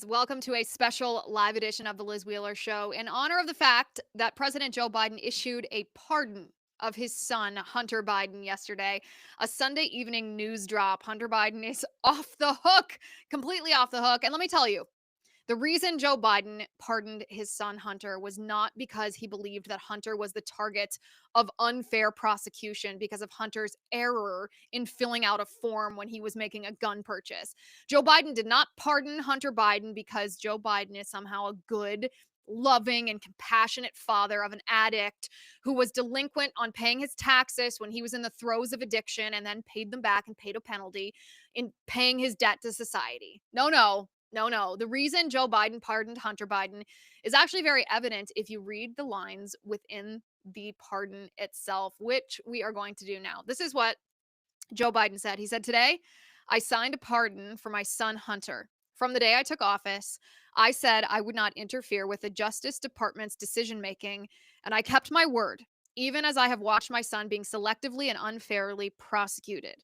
Welcome to a special live edition of the Liz Wheeler Show in honor of the fact that President Joe Biden issued a pardon of his son, Hunter Biden, yesterday. A Sunday evening news drop. Hunter Biden is off the hook, completely off the hook. And let me tell you, the reason Joe Biden pardoned his son Hunter was not because he believed that Hunter was the target of unfair prosecution because of Hunter's error in filling out a form when he was making a gun purchase. Joe Biden did not pardon Hunter Biden because Joe Biden is somehow a good, loving, and compassionate father of an addict who was delinquent on paying his taxes when he was in the throes of addiction and then paid them back and paid a penalty in paying his debt to society. No. The reason Joe Biden pardoned Hunter Biden is actually very evident if you read the lines within the pardon itself, which we are going to do now. This is what Joe Biden said. He said, "Today, I signed a pardon for my son Hunter. From the day I took office, I said I would not interfere with the Justice Department's decision making, and I kept my word, even as I have watched my son being selectively and unfairly prosecuted.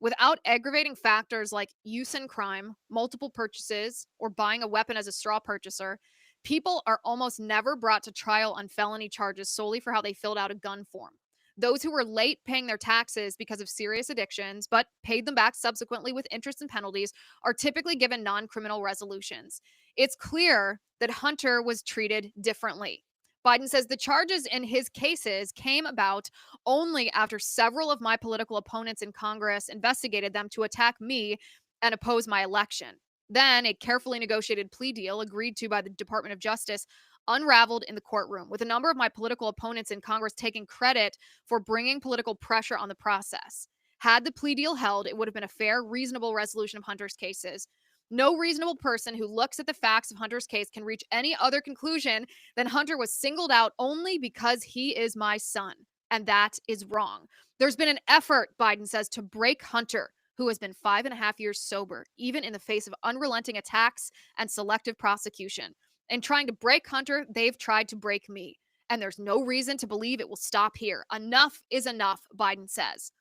Without aggravating factors like use in crime, multiple purchases, or buying a weapon as a straw purchaser, people are almost never brought to trial on felony charges solely for how they filled out a gun form. Those who were late paying their taxes because of serious addictions, but paid them back subsequently with interest and penalties, are typically given non criminal resolutions. It's clear that Hunter was treated differently." Biden says the charges in his cases came about only after several of my political opponents in Congress investigated them to attack me and oppose my election. Then a carefully negotiated plea deal agreed to by the Department of Justice unraveled in the courtroom, with a number of my political opponents in Congress taking credit for bringing political pressure on the process. Had the plea deal held, it would have been a fair, reasonable resolution of Hunter's cases. No reasonable person who looks at the facts of Hunter's case can reach any other conclusion than Hunter was singled out only because he is my son. And that is wrong. There's been an effort, Biden says, to break Hunter, who has been 5.5 years sober, even in the face of unrelenting attacks and selective prosecution. In trying to break Hunter, they've tried to break me. And there's no reason to believe it will stop here. Enough is enough, Biden says.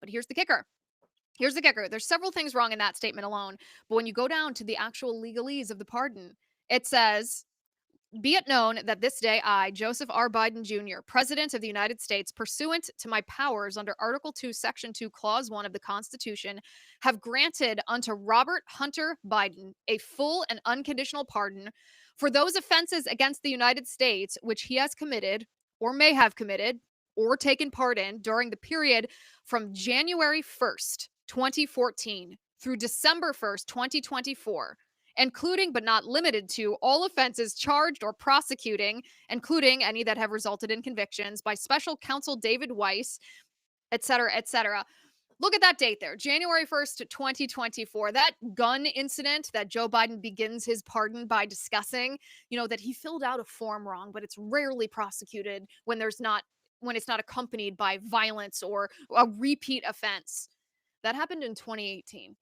But here's the kicker. There's several things wrong in that statement alone. But when you go down to the actual legalese of the pardon, it says, "Be it known that this day I, Joseph R. Biden Jr., President of the United States, pursuant to my powers under Article 2, Section 2, Clause 1 of the Constitution, have granted unto Robert Hunter Biden a full and unconditional pardon for those offenses against the United States which he has committed or may have committed or taken part in during the period from January 1st, 2014 through December 1st, 2024, including but not limited to all offenses charged or prosecuting, including any that have resulted in convictions by special counsel David Weiss, et cetera, et cetera." Look at that date there, January 1st, 2024. That gun incident that Joe Biden begins his pardon by discussing, that he filled out a form wrong, but it's rarely prosecuted when it's not accompanied by violence or a repeat offense. That happened in 2018.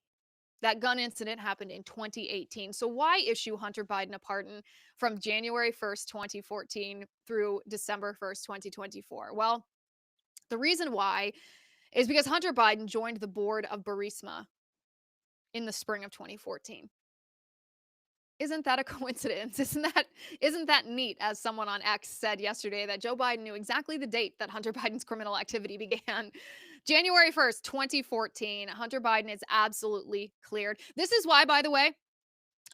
That gun incident happened in 2018. So why issue Hunter Biden a pardon from January 1st, 2014 through December 1st, 2024? Well, the reason why is because Hunter Biden joined the board of Burisma in the spring of 2014. Isn't that a coincidence? Isn't that neat? As someone on X said yesterday, that Joe Biden knew exactly the date that Hunter Biden's criminal activity began. January 1st, 2014. Hunter Biden is absolutely cleared. This is why, by the way,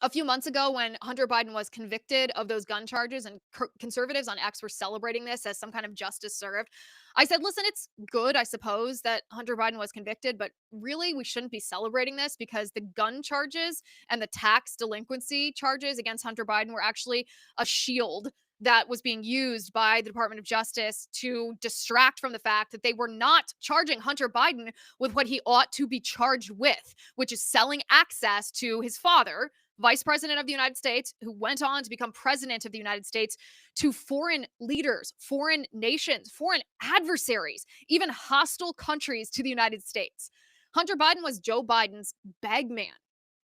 a few months ago when Hunter Biden was convicted of those gun charges and conservatives on X were celebrating this as some kind of justice served, I said, listen, it's good, I suppose, that Hunter Biden was convicted, but really we shouldn't be celebrating this because the gun charges and the tax delinquency charges against Hunter Biden were actually a shield that was being used by the Department of Justice to distract from the fact that they were not charging Hunter Biden with what he ought to be charged with, which is selling access to his father, Vice President of the United States, who went on to become President of the United States, to foreign leaders, foreign nations, foreign adversaries, even hostile countries to the United States. Hunter Biden was Joe Biden's bag man.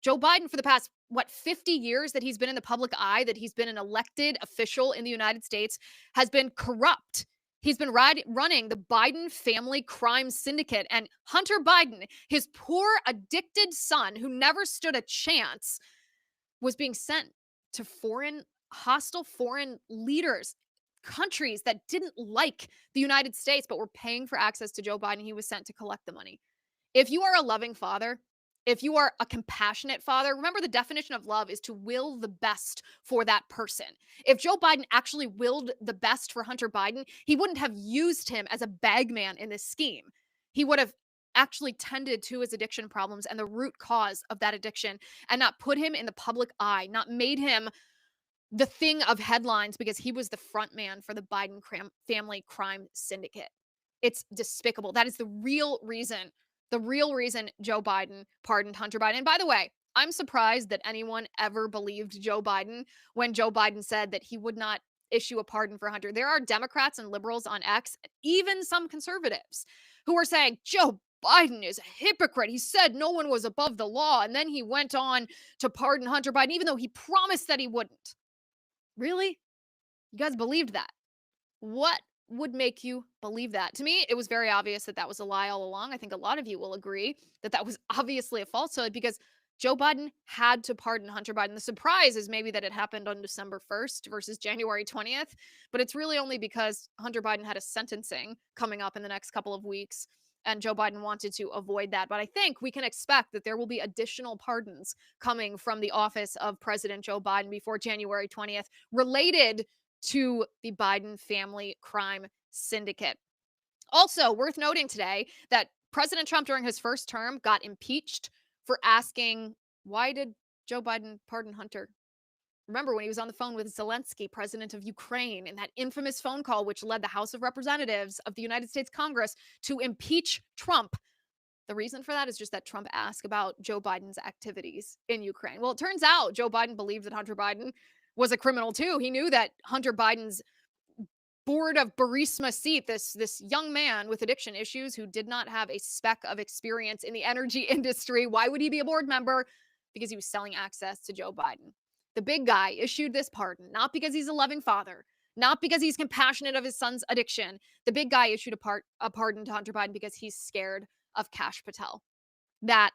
Joe Biden, for the past, 50 years that he's been in the public eye, that he's been an elected official in the United States, has been corrupt. He's been running the Biden family crime syndicate. And Hunter Biden, his poor, addicted son, who never stood a chance, was being sent to hostile foreign leaders, countries that didn't like the United States but were paying for access to Joe Biden. He was sent to collect the money. If you are a loving father, if you are a compassionate father, remember the definition of love is to will the best for that person. If Joe Biden actually willed the best for Hunter Biden, he wouldn't have used him as a bagman in this scheme. He would have actually tended to his addiction problems and the root cause of that addiction and not put him in the public eye, not made him the thing of headlines because he was the front man for the Biden family crime syndicate. It's despicable. That is the real reason Joe Biden pardoned Hunter Biden. And by the way, I'm surprised that anyone ever believed Joe Biden when Joe Biden said that he would not issue a pardon for Hunter. There are Democrats and liberals on X, even some conservatives, who are saying Joe Biden is a hypocrite. He said no one was above the law, and then he went on to pardon Hunter Biden, even though he promised that he wouldn't. Really? You guys believed that? What would make you believe that? To me, it was very obvious that that was a lie all along. I think a lot of you will agree that that was obviously a falsehood because Joe Biden had to pardon Hunter Biden. The surprise is maybe that it happened on December 1st versus January 20th, but it's really only because Hunter Biden had a sentencing coming up in the next couple of weeks and Joe Biden wanted to avoid that. But I think we can expect that there will be additional pardons coming from the office of President Joe Biden before January 20th related to the Biden family crime syndicate. Also, worth noting today that President Trump during his first term got impeached for asking, why did Joe Biden pardon Hunter? Remember when he was on the phone with Zelensky, president of Ukraine, in that infamous phone call which led the House of Representatives of the United States Congress to impeach Trump. The reason for that is just that Trump asked about Joe Biden's activities in Ukraine. Well, it turns out Joe Biden believed that Hunter Biden was a criminal too. He knew that Hunter Biden's board of Burisma seat, this young man with addiction issues who did not have a speck of experience in the energy industry. Why would he be a board member? Because he was selling access to Joe Biden. The big guy issued this pardon, not because he's a loving father, not because he's compassionate of his son's addiction. The big guy issued a pardon to Hunter Biden because he's scared of Kash Patel. That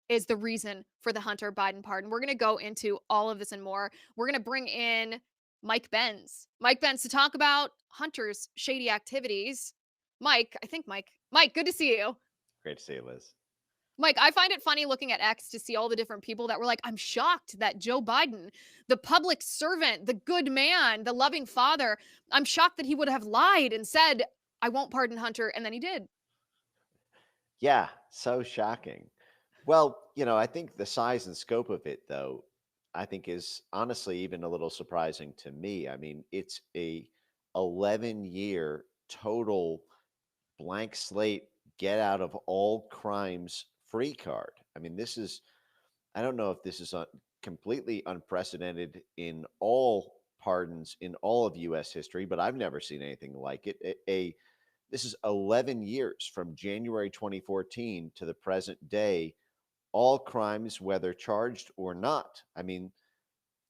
is the reason for the Hunter Biden pardon. We're going to go into all of this and more. We're going to bring in Mike Benz. Mike Benz to talk about Hunter's shady activities. Mike, good to see you. Great to see you, Liz. Mike, I find it funny looking at X to see all the different people that were like, I'm shocked that Joe Biden, the public servant, the good man, the loving father, I'm shocked that he would have lied and said, I won't pardon Hunter. And then he did. Yeah, so shocking. Well, I think the size and scope of it, though, I think is honestly even a little surprising to me. I mean, it's a 11-year total blank slate, get out of all crimes free card. I mean, I don't know if this is completely unprecedented in all pardons in all of U.S. history, but I've never seen anything like it. This is 11 years from January 2014 to the present day, all crimes, whether charged or not. I mean,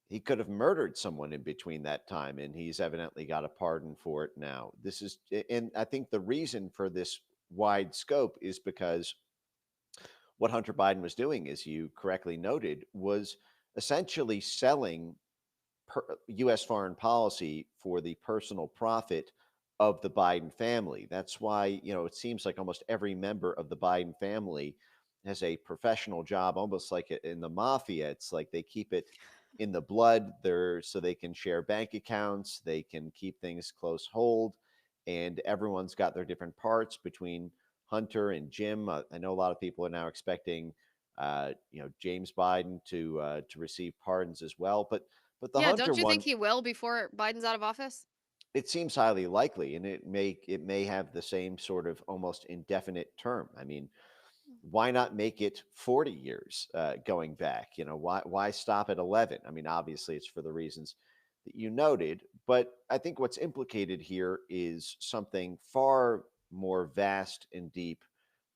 he could have murdered someone in between that time, and he's evidently got a pardon for it now. And I think the reason for this wide scope is because what Hunter Biden was doing, as you correctly noted, was essentially selling U.S. foreign policy for the personal profit of the Biden family. That's why, it seems like almost every member of the Biden family has a professional job, almost like in the mafia. It's like they keep it in the blood there so they can share bank accounts, they can keep things close hold, and everyone's got their different parts between Hunter and Jim. I know a lot of people are now expecting, James Biden to receive pardons as well, but the Yeah, Hunter don't you think one, he will before Biden's out of office? it seems highly likely, and it may have the same sort of almost indefinite term. I mean, why not make it 40 years going back? Why stop at 11? I mean, obviously, it's for the reasons that you noted, but I think what's implicated here is something far more vast and deep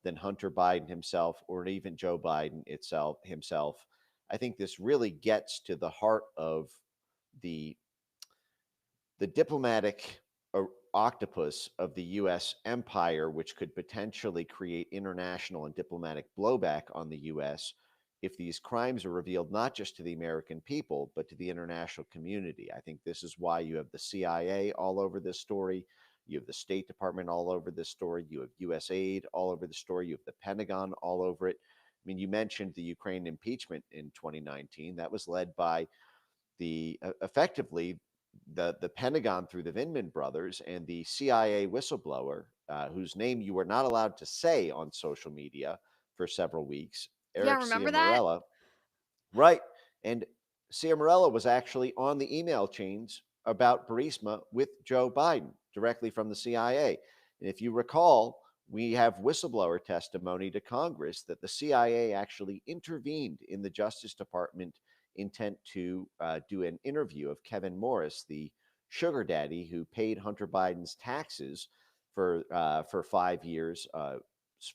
than Hunter Biden himself or even Joe Biden himself. I think this really gets to the heart of the diplomatic octopus of the U.S. empire, which could potentially create international and diplomatic blowback on the U.S. if these crimes are revealed not just to the American people, but to the international community. I think this is why you have the CIA all over this story. You have the State Department all over this story. You have USAID all over the story. You have the Pentagon all over it. I mean, you mentioned the Ukraine impeachment in 2019. That was led by the effectively the Pentagon through the Vindman brothers and the CIA whistleblower, whose name you were not allowed to say on social media for several weeks, Yeah, Eric remember that? Ciamarella. Right. And Ciamarella was actually on the email chains about Burisma with Joe Biden directly from the CIA. And if you recall, we have whistleblower testimony to Congress that the CIA actually intervened in the Justice Department intent to do an interview of Kevin Morris, the sugar daddy who paid Hunter Biden's taxes for 5 years,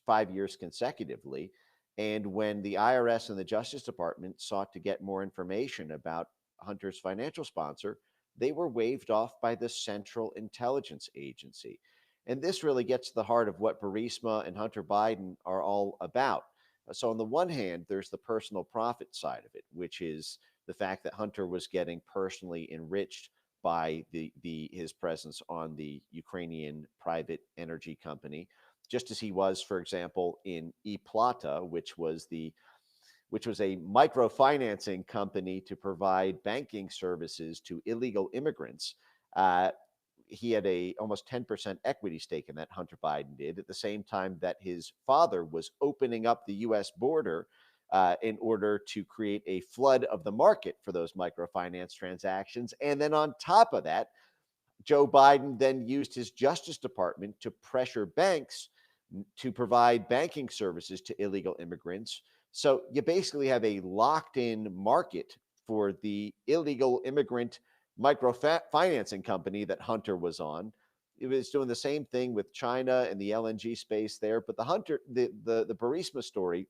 5 years consecutively. And when the IRS and the Justice Department sought to get more information about Hunter's financial sponsor, they were waved off by the Central Intelligence Agency. And this really gets to the heart of what Burisma and Hunter Biden are all about. So, on the one hand, there's the personal profit side of it, which is the fact that Hunter was getting personally enriched by his presence on the Ukrainian private energy company, just as he was, for example, in E Plata, which was a microfinancing company to provide banking services to illegal immigrants. Uh, he had a almost 10% equity stake in that, Hunter Biden did, at the same time that his father was opening up the US border in order to create a flood of the market for those microfinance transactions. And then on top of that, Joe Biden then used his Justice Department to pressure banks to provide banking services to illegal immigrants. So you basically have a locked in market for the illegal immigrant microfinancing company that Hunter was on. It was doing the same thing with China and the LNG space there. But the Burisma story,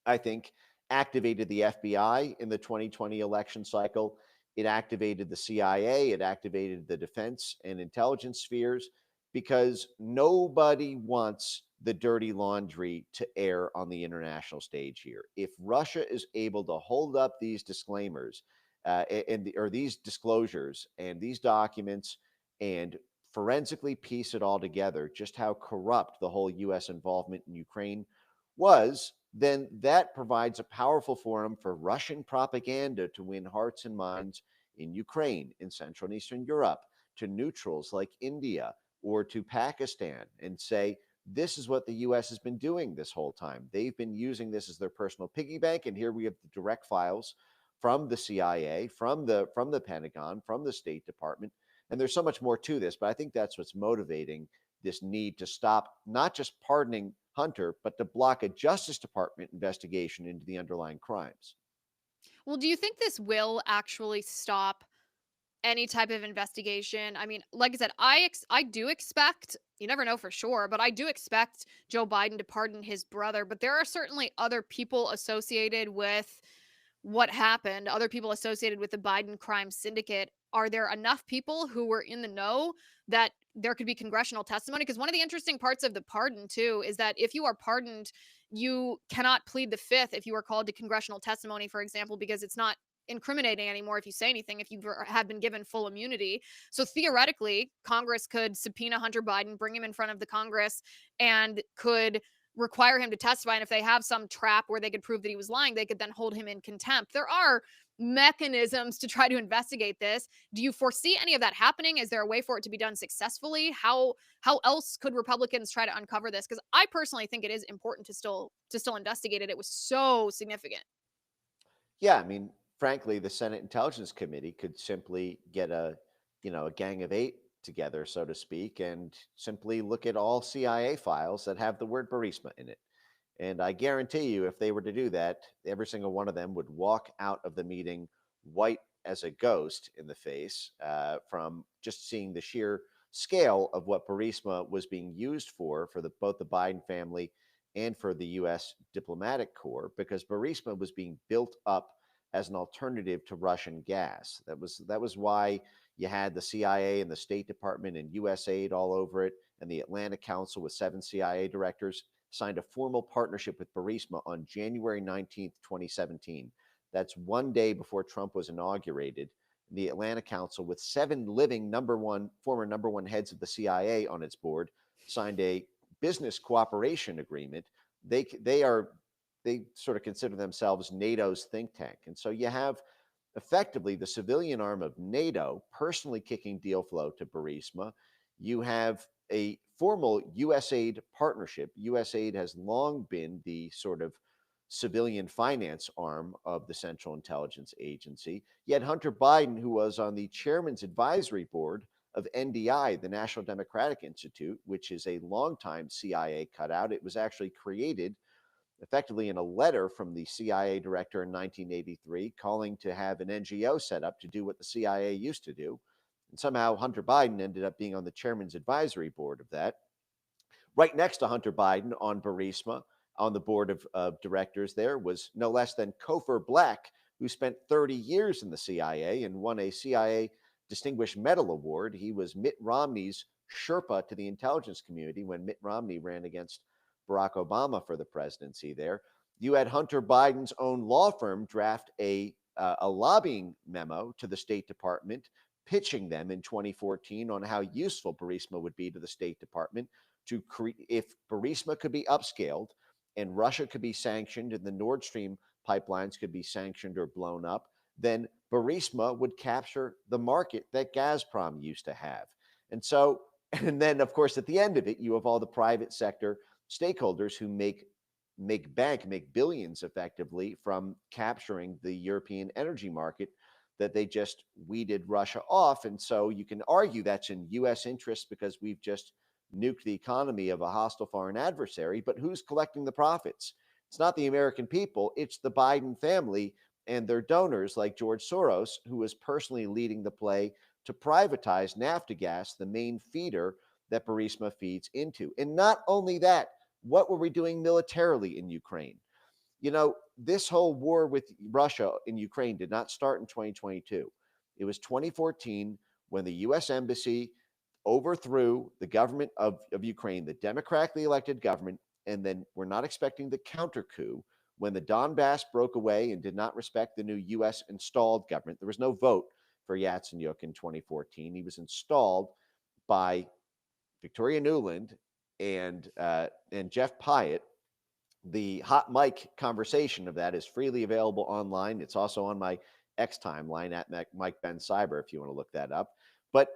I think, activated the FBI in the 2020 election cycle. It activated the CIA. It activated the defense and intelligence spheres because nobody wants the dirty laundry to air on the international stage here. If Russia is able to hold up these disclaimers or these disclosures and these documents and forensically piece it all together, just how corrupt the whole U.S. involvement in Ukraine was, then that provides a powerful forum for Russian propaganda to win hearts and minds in Ukraine, in Central and Eastern Europe, to neutrals like India or to Pakistan, and say, this is what the US has been doing this whole time. They've been using this as their personal piggy bank. And here we have the direct files from the CIA, from the Pentagon, from the State Department. And there's so much more to this, but I think that's what's motivating this need to stop not just pardoning Hunter, but to block a Justice Department investigation into the underlying crimes. Well, do you think this will actually stop any type of investigation? I mean, like I said, I do expect, you never know for sure, but I do expect Joe Biden to pardon his brother, but there are certainly other people associated with what happened, other people associated with the Biden crime syndicate. Are there enough people who were in the know that there could be congressional testimony? Because one of the interesting parts of the pardon, too, is that if you are pardoned, you cannot plead the fifth if you are called to congressional testimony, for example, because it's not incriminating anymore if you say anything, if you have been given full immunity. So theoretically, Congress could subpoena Hunter Biden, bring him in front of the Congress, and could require him to testify. And if they have some trap where they could prove that he was lying, they could then hold him in contempt. There are mechanisms to try to investigate this. Do you foresee any of that happening? Is there a way for it to be done successfully? How else could Republicans try to uncover this? Because I personally think it is important to still investigate it. It was so significant. Yeah, I mean, frankly, the Senate Intelligence Committee could simply get a gang of eight together, so to speak, and simply look at all CIA files that have the word Burisma in it. And I guarantee you, if they were to do that, every single one of them would walk out of the meeting white as a ghost in the face from just seeing the sheer scale of what Burisma was being used for both the Biden family and for the U.S. diplomatic corps, because Burisma was being built up as an alternative to Russian gas. That was why you had the CIA and the State Department and USAID all over it, and the Atlantic Council with 7 CIA directors. signed a formal partnership with Burisma on January 19th, 2017. That's one day before Trump was inaugurated. The Atlanta Council, with 7 living former number one heads of the CIA on its board, signed a business cooperation agreement. They sort of consider themselves NATO's think tank. And so you have effectively the civilian arm of NATO personally kicking deal flow to Burisma. You have a formal USAID partnership. USAID has long been the sort of civilian finance arm of the Central Intelligence Agency. Yet Hunter Biden, who was on the chairman's advisory board of NDI, the National Democratic Institute, which is a longtime CIA cutout, it was actually created effectively in a letter from the CIA director in 1983 calling to have an NGO set up to do what the CIA used to do. And somehow Hunter Biden ended up being on the chairman's advisory board of that. Right next to Hunter Biden on Burisma, on the board of directors there, was no less than Cofer Black, who spent 30 years in the CIA and won a CIA Distinguished Medal Award. He was Mitt Romney's Sherpa to the intelligence community when Mitt Romney ran against Barack Obama for the presidency there. You had Hunter Biden's own law firm draft a lobbying memo to the State Department, pitching them in 2014 on how useful Burisma would be to the State Department to create, if Burisma could be upscaled and Russia could be sanctioned and the Nord Stream pipelines could be sanctioned or blown up, then Burisma would capture the market that Gazprom used to have. And so, and then of course, at the end of it, you have all the private sector stakeholders who make billions effectively from capturing the European energy market that they just weeded Russia off. And so you can argue that's in US interest because we've just nuked the economy of a hostile foreign adversary, but who's collecting the profits? It's not the American people, it's the Biden family and their donors like George Soros, who is personally leading the play to privatize Naftogaz, the main feeder that Burisma feeds into. And not only that, what were we doing militarily in Ukraine? You know, this whole war with Russia in Ukraine did not start in 2022. It was 2014 when the US Embassy overthrew the government of Ukraine, the democratically elected government, and then we're not expecting the counter coup when the Donbass broke away and did not respect the new US installed government. There was no vote for Yatsenyuk in 2014. He was installed by Victoria Nuland and Jeff Pyatt. The hot mic conversation of that is freely available online. It's also on my X timeline at Mike Benz Cyber if you want to look that up. But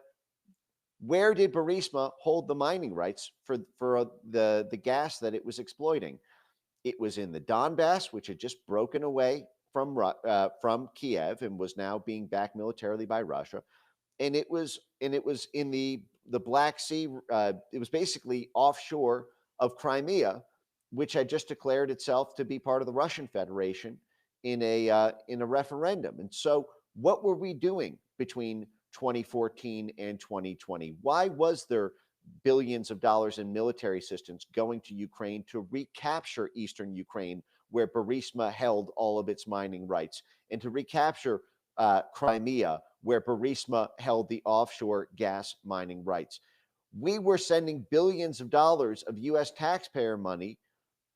where did Burisma hold the mining rights for the gas that it was exploiting? It was in the Donbass, which had just broken away from Kiev and was now being backed militarily by Russia, and it was in the Black Sea. It was basically offshore of Crimea, which had just declared itself to be part of the Russian Federation in a referendum. And so, what were we doing between 2014 and 2020? Why was there billions of dollars in military assistance going to Ukraine to recapture eastern Ukraine, where Burisma held all of its mining rights, and to recapture Crimea, where Burisma held the offshore gas mining rights? We were sending billions of dollars of US taxpayer money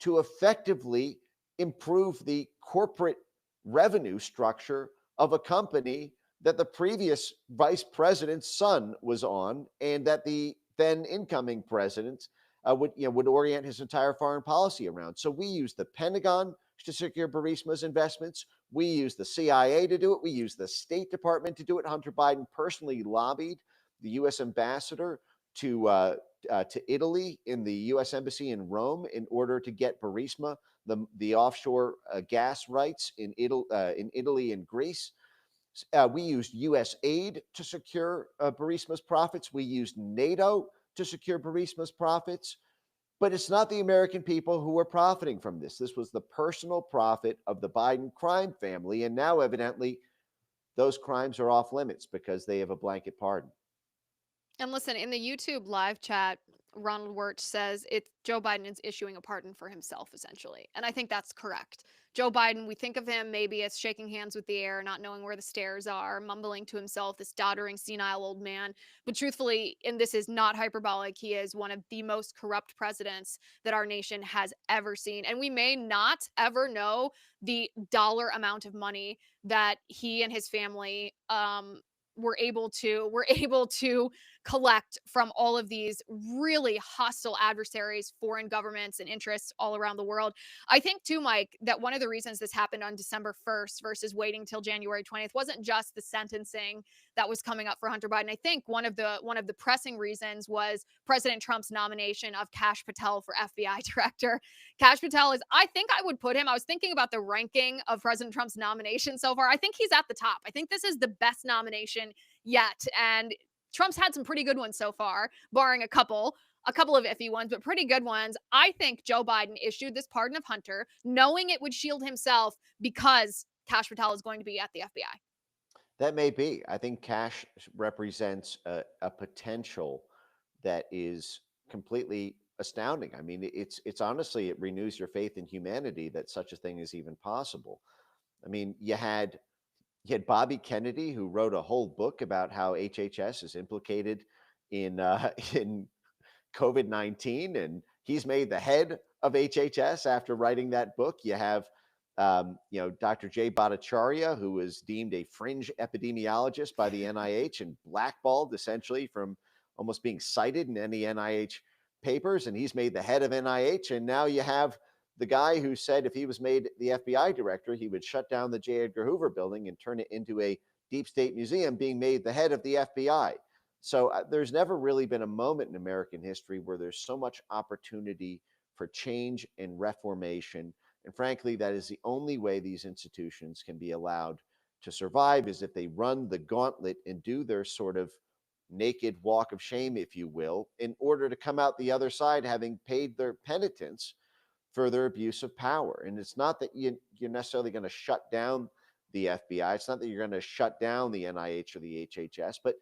to effectively improve the corporate revenue structure of a company that the previous vice president's son was on, and that the then incoming president would orient his entire foreign policy around. So we used the Pentagon to secure Burisma's investments. We used the CIA to do it. We used the State Department to do it. Hunter Biden personally lobbied the U.S. ambassador to Italy in the U.S. embassy in Rome in order to get Burisma the offshore gas rights in Italy and Greece. We used U.S. aid to secure Burisma's profits. We used NATO to secure Burisma's profits. But it's not the American people who are profiting from this. This was the personal profit of the Biden crime family. And now, evidently, those crimes are off limits because they have a blanket pardon. And listen, in the YouTube live chat, Ronald Wirt says it's Joe Biden is issuing a pardon for himself, essentially. And I think that's correct. Joe Biden, we think of him maybe as shaking hands with the air, not knowing where the stairs are, mumbling to himself, this doddering, senile old man. But truthfully, and this is not hyperbolic, he is one of the most corrupt presidents that our nation has ever seen. And we may not ever know the dollar amount of money that he and his family were able to collect from all of these really hostile adversaries, foreign governments, and interests all around the world. I think too, Mike, that one of the reasons this happened on December 1st versus waiting till January 20th wasn't just the sentencing that was coming up for Hunter Biden. I think one of the pressing reasons was President Trump's nomination of Kash Patel for FBI director. Kash Patel is, I think I would put him, I was thinking about the ranking of President Trump's nomination so far. I think he's at the top. I think this is the best nomination yet. And Trump's had some pretty good ones so far, barring a couple of iffy ones, but pretty good ones. I think Joe Biden issued this pardon of Hunter, knowing it would shield himself because Kash Patel is going to be at the FBI. That may be. I think cash represents a potential that is completely astounding. I mean, it's honestly, it renews your faith in humanity that such a thing is even possible. I mean, you had Bobby Kennedy, who wrote a whole book about how HHS is implicated in in COVID-19, and he's made the head of HHS after writing that book. You have, Dr. Jay Bhattacharya, who was deemed a fringe epidemiologist by the NIH and blackballed essentially from almost being cited in any NIH papers, and he's made the head of NIH. And now you have the guy who said if he was made the FBI director, he would shut down the J. Edgar Hoover building and turn it into a deep state museum, being made the head of the FBI. So there's never really been a moment in American history where there's so much opportunity for change and reformation. And frankly, that is the only way these institutions can be allowed to survive is if they run the gauntlet and do their sort of naked walk of shame, if you will, in order to come out the other side having paid their penitence for their abuse of power. And it's not that you're necessarily going to shut down the FBI. It's not that you're going to shut down the NIH or the HHS, but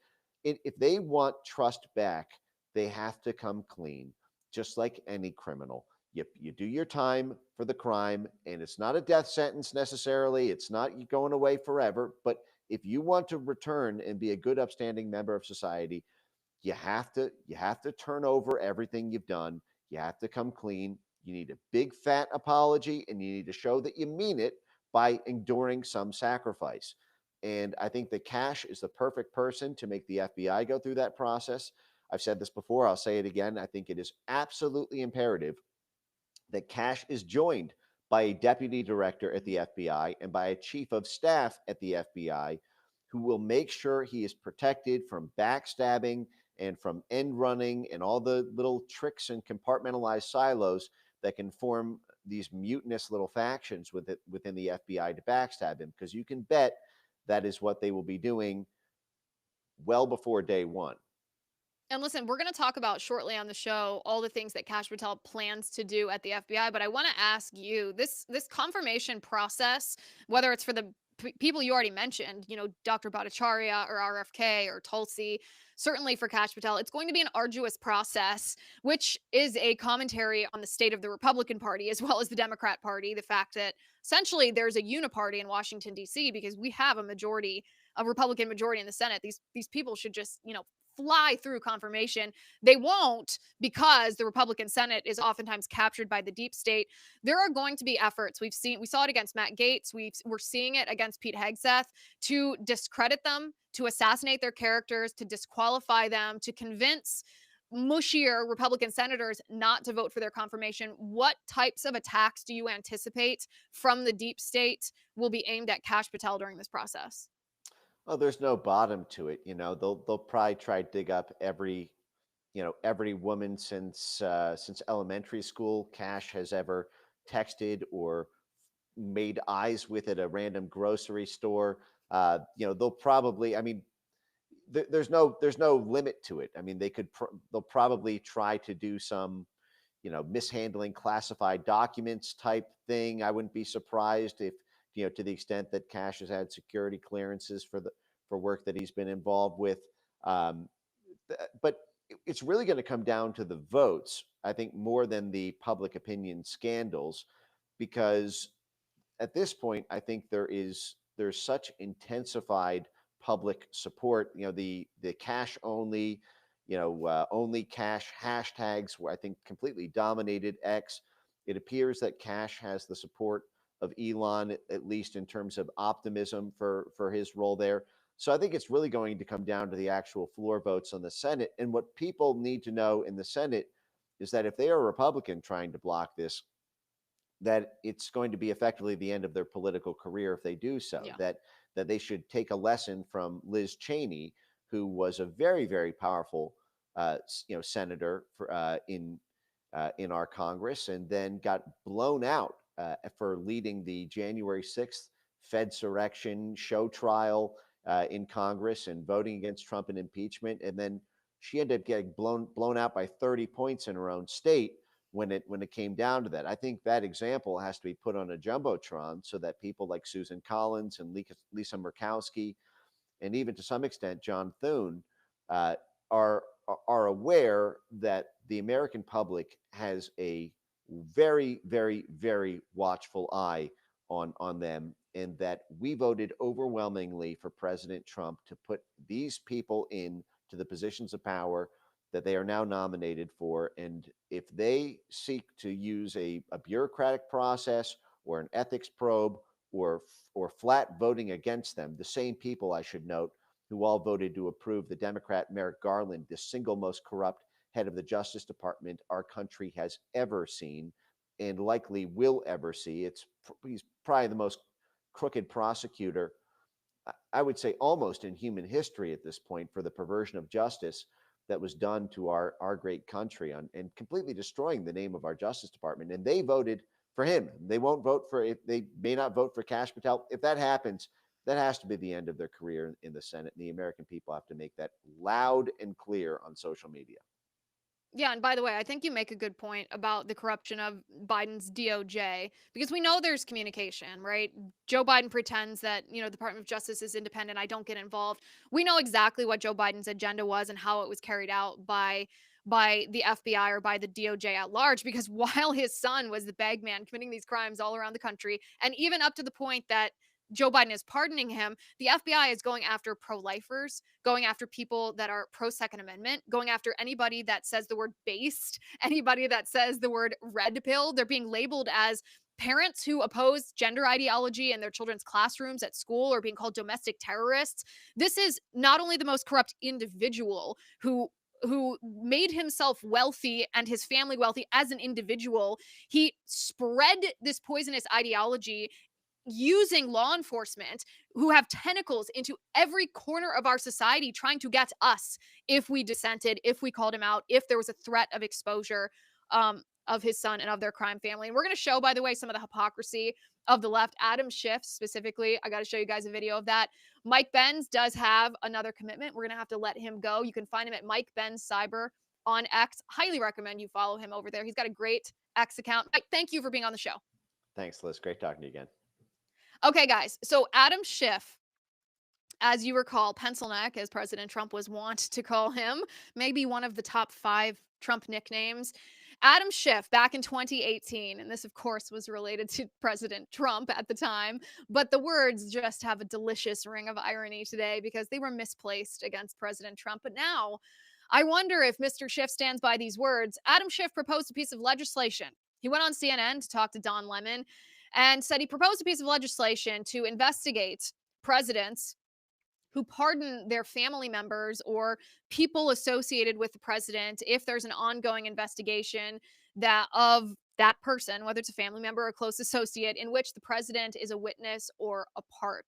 if they want trust back, they have to come clean, just like any criminal. You do your time for the crime, and it's not a death sentence necessarily. It's not you going away forever. But if you want to return and be a good, upstanding member of society, you have to turn over everything you've done. You have to come clean. You need a big fat apology, and you need to show that you mean it by enduring some sacrifice. And I think that Kash is the perfect person to make the FBI go through that process. I've said this before, I'll say it again. I think it is absolutely imperative that Kash is joined by a deputy director at the FBI and by a chief of staff at the FBI who will make sure he is protected from backstabbing and from end running and all the little tricks and compartmentalized silos that can form these mutinous little factions within the FBI to backstab him. Because you can bet that is what they will be doing well before day one. And listen, we're going to talk about shortly on the show all the things that Kash Patel plans to do at the FBI. But I want to ask you this confirmation process, whether it's for the people you already mentioned, Dr. Bhattacharya or RFK or Tulsi, certainly for Kash Patel, it's going to be an arduous process, which is a commentary on the state of the Republican Party as well as the Democrat Party. The fact that essentially there's a uniparty in Washington, D.C., because we have a Republican majority in the Senate. These people should just, fly through confirmation. They won't because the Republican Senate is oftentimes captured by the deep state. There are going to be efforts. We saw it against Matt Gaetz. We're seeing it against Pete Hegseth to discredit them, to assassinate their characters, to disqualify them, to convince mushier Republican senators not to vote for their confirmation. What types of attacks do you anticipate from the deep state will be aimed at Kash Patel during this process? Oh, there's no bottom to it. They'll probably try to dig up every woman since elementary school Kash has ever texted or made eyes with at a random grocery store. They'll probably. I mean, there's no limit to it. I mean, they'll probably try to do some mishandling classified documents type thing. I wouldn't be surprised if to the extent that Kash has had security clearances for work that he's been involved with. But it's really going to come down to the votes, I think, more than the public opinion scandals, because at this point, I think there's such intensified public support. The cash only, only cash hashtags, where I think completely dominated X. It appears that Cash has the support of Elon, at least in terms of optimism for his role there. So I think it's really going to come down to the actual floor votes on the Senate. And what people need to know in the Senate is that if they are a Republican trying to block this, that it's going to be effectively the end of their political career if they do so. Yeah. That they should take a lesson from Liz Cheney, who was a very, very powerful senator in our Congress, and then got blown out for leading the January 6th Fedsurrection show trial in Congress and voting against Trump and impeachment, and then she ended up getting blown out by 30 points in her own state when it came down to that. I think that example has to be put on a jumbotron so that people like Susan Collins and Lisa Murkowski, and even to some extent John Thune, uh, are aware that the American public has a very, very, very watchful eye on them, and that we voted overwhelmingly for President Trump to put these people in to the positions of power that they are now nominated for. And if they seek to use a bureaucratic process or an ethics probe or flat voting against them, the same people, I should note, who all voted to approve the Democrat Merrick Garland, the single most corrupt head of the Justice Department our country has ever seen and likely will ever see. He's probably the most crooked prosecutor, I would say, almost in human history at this point, for the perversion of justice that was done to our great country and completely destroying the name of our Justice Department. And they voted for him. They won't vote for, if they may not vote for Kash Patel. If that happens, that has to be the end of their career in the Senate. And the American people have to make that loud and clear on social media. Yeah, and by the way, I think you make a good point about the corruption of Biden's DOJ, because we know there's communication, right? Joe Biden pretends that, the Department of Justice is independent. I don't get involved. We know exactly what Joe Biden's agenda was and how it was carried out by the FBI or by the DOJ at large, because while his son was the bagman committing these crimes all around the country, and even up to the point that Joe Biden is pardoning him, the FBI is going after pro-lifers, going after people that are pro-Second Amendment, going after anybody that says the word based, anybody that says the word red pill. They're being labeled as parents who oppose gender ideology in their children's classrooms at school or being called domestic terrorists. This is not only the most corrupt individual who made himself wealthy and his family wealthy as an individual. He spread this poisonous ideology using law enforcement who have tentacles into every corner of our society, trying to get us if we dissented, if we called him out, if there was a threat of exposure of his son and of their crime family. And we're going to show, by the way, some of the hypocrisy of the left. Adam Schiff specifically, I got to show you guys a video of that. Mike Benz does have another commitment. We're going to have to let him go. You can find him at Mike Benz Cyber on X. Highly recommend you follow him over there. He's got a great X account. Mike, thank you for being on the show. Thanks, Liz. Great talking to you again. Okay, guys. So Adam Schiff, as you recall, pencil neck, as President Trump was wont to call him, maybe one of the top 5 Trump nicknames. Adam Schiff, back in 2018, and this, of course, was related to President Trump at the time, but the words just have a delicious ring of irony today because they were misplaced against President Trump. But now, I wonder if Mr. Schiff stands by these words. Adam Schiff proposed a piece of legislation. He went on CNN to talk to Don Lemon and said he proposed a piece of legislation to investigate presidents who pardon their family members or people associated with the president if there's an ongoing investigation of that person, whether it's a family member or a close associate, in which the president is a witness or a part.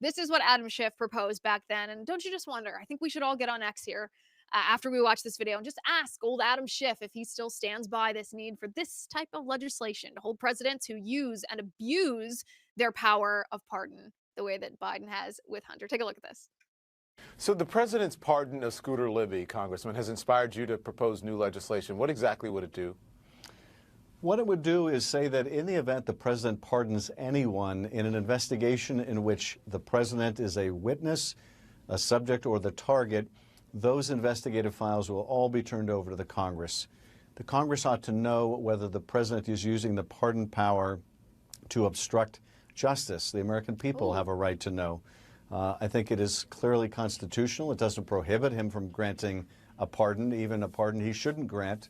This is what Adam Schiff proposed back then. And don't you just wonder, I think we should all get on X here after we watch this video and just ask old Adam Schiff if he still stands by this need for this type of legislation to hold presidents who use and abuse their power of pardon the way that Biden has with Hunter. Take a look at this. So the president's pardon of Scooter Libby, Congressman, has inspired you to propose new legislation. What exactly would it do? What it would do is say that in the event the president pardons anyone in an investigation in which the president is a witness, a subject, or the target, those investigative files will all be turned over to the Congress. The Congress ought to know whether the president is using the pardon power to obstruct justice. The American people have a right to know. I think it is clearly constitutional. It doesn't prohibit him from granting a pardon, even a pardon he shouldn't grant.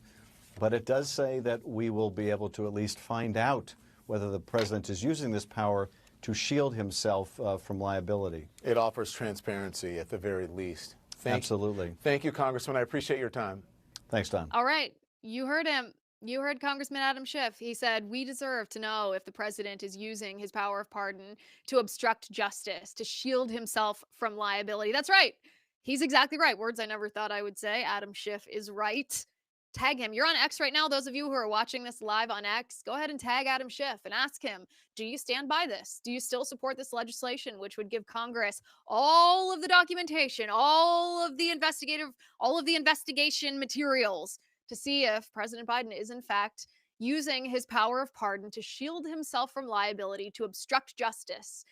But it does say that we will be able to at least find out whether the president is using this power to shield himself from liability. It offers transparency at the very least. Absolutely. Thank you, Congressman. I appreciate your time. Thanks, Don. All right. You heard him. You heard Congressman Adam Schiff. He said, we deserve to know if the president is using his power of pardon to obstruct justice, to shield himself from liability. That's right. He's exactly right. Words I never thought I would say. Adam Schiff is right. Tag him. You're on X right now. Those of you who are watching this live on X, go ahead and tag Adam Schiff and ask him, do you stand by this? Do you still support this legislation, which would give Congress all of the documentation, all of the investigation materials to see if President Biden is in fact using his power of pardon to shield himself from liability, to obstruct justice?